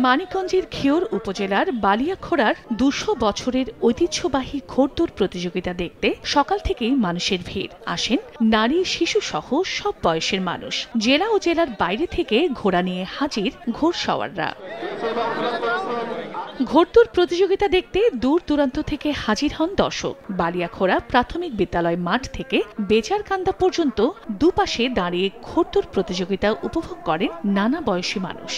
মানিকগঞ্জের ঘিওর উপজেলার বালিয়াখোড়ার ২০০ বছরের ঐতিহ্যবাহী ঘোড়দৌড় প্রতিযোগিতা দেখতে সকাল থেকেই মানুষের ভিড়। আসেন নারী, শিশু সহ সব বয়সের মানুষ। জেলা ও জেলার বাইরে থেকে ঘোড়া নিয়ে হাজির ঘোড়সওয়াররা। ঘোড়দৌড় প্রতিযোগিতা দেখতে দূর দূরান্ত থেকে হাজির হন দর্শক। বালিয়াখোড়া প্রাথমিক বিদ্যালয় মাঠ থেকে বেচারকান্দা পর্যন্ত দুপাশে দাঁড়িয়ে ঘোড়দৌড় প্রতিযোগিতা উপভোগ করেন নানা বয়সী মানুষ।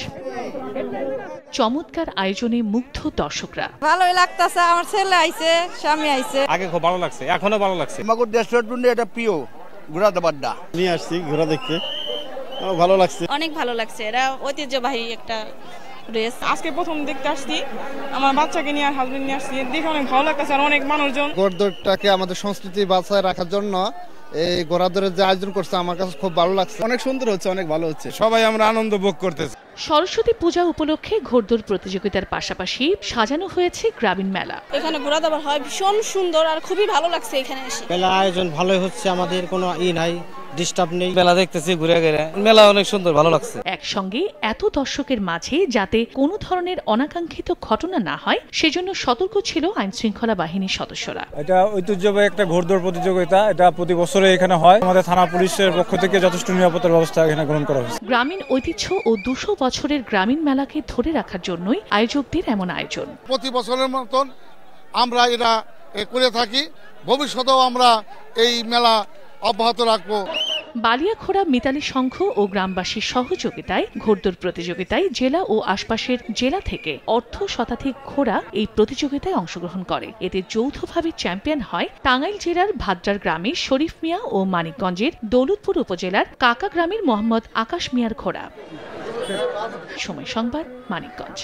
চমৎকার আয়োজনে মুগ্ধ দর্শকরা। ভালোই লাগতেছে, আমার ছেলে আইছে, স্বামী আইছে। আগে খুব ভালো লাগছে, এখনো ভালো লাগছে। আমাদের দেশের জন্য এটা প্রিয় ঘোড়া দেবাড্ডা নিয়ে আসছি ঘোড়া দেখতে, ভালো লাগছে, অনেক ভালো লাগছে। এটা ঐতিহ্যবাহী একটা রেস। আজকে প্রথম দেখতে আসছি, আমার বাচ্চাকে নিয়ে আর হাজবেন্ড নিয়ে আসছি, দেখে অনেক ভালো লাগছে। আর অনেক মানুষজন ঘোড়দৌড়টাকে আমাদের সংস্কৃতি বাঁচায় রাখার জন্য এই ঘোড়াদৌড়ের যে আয়োজন করছে আমার কাছে খুব ভালো লাগছে। অনেক সুন্দর হচ্ছে, অনেক ভালো হচ্ছে, সবাই আমরা আনন্দ ভোগ করতেছি। সরস্বতী পূজা উপলক্ষে ঘোড়দৌড় প্রতিযোগিতার পাশাপাশি সাজানো হয়েছে গ্রামীণ মেলা। এখানে ঘোড়া দাবার হয়, ভীষণ সুন্দর আর খুবই ভালো লাগছে এখানে এসে। মেলা আয়োজন ভালোই হচ্ছে, আমাদের কোনো নাই, ডিস্টার্ব নেই। মেলা দেখতেছি ঘুরে ঘুরে, মেলা অনেক সুন্দর, ভালো লাগছে। একসঙ্গে এত দর্শকের মাঝে যাতে কোনো ধরনের অনাকাঙ্ক্ষিত ঘটনা না হয় সেজন্য সতর্ক ছিল আইন শৃঙ্খলা বাহিনীর সদস্যরা। এটা ঐতিহ্যবাহী একটা ঘোড়দৌড় প্রতিযোগিতা, এটা প্রতি বছরে এখানে হয়। আমাদের থানা পুলিশের পক্ষ থেকে যথেষ্ট নিরাপত্তার ব্যবস্থা এখানে গ্রহণ করা হয়েছে। গ্রামীণ ঐতিহ্য ও ২০০ বছরের গ্রামীণ মেলাকে ধরে রাখার জন্যই আয়োজকদের এমন আয়োজন। প্রতি বছরের মতন আমরা এটা করে থাকি, ভবিষ্যতেও আমরা এই মেলা অব্যাহত রাখবো। বালিয়াখোড়া মিতালি সংঘ ও গ্রামবাসীর সহযোগিতায় ঘোড়দৌড় প্রতিযোগিতায় জেলা ও আশপাশের জেলা থেকে অর্ধ শতাধিক ঘোড়া এই প্রতিযোগিতায় অংশগ্রহণ করে। এতে যৌথভাবে চ্যাম্পিয়ন হয় টাঙ্গাইল জেলার ভাদ্রার গ্রামের শরীফ মিয়া ও মানিকগঞ্জের দৌলতপুর উপজেলার কাকা গ্রামের মোহাম্মদ আকাশ মিয়ার ঘোড়া। সময় সংবাদ, মানিকগঞ্জ।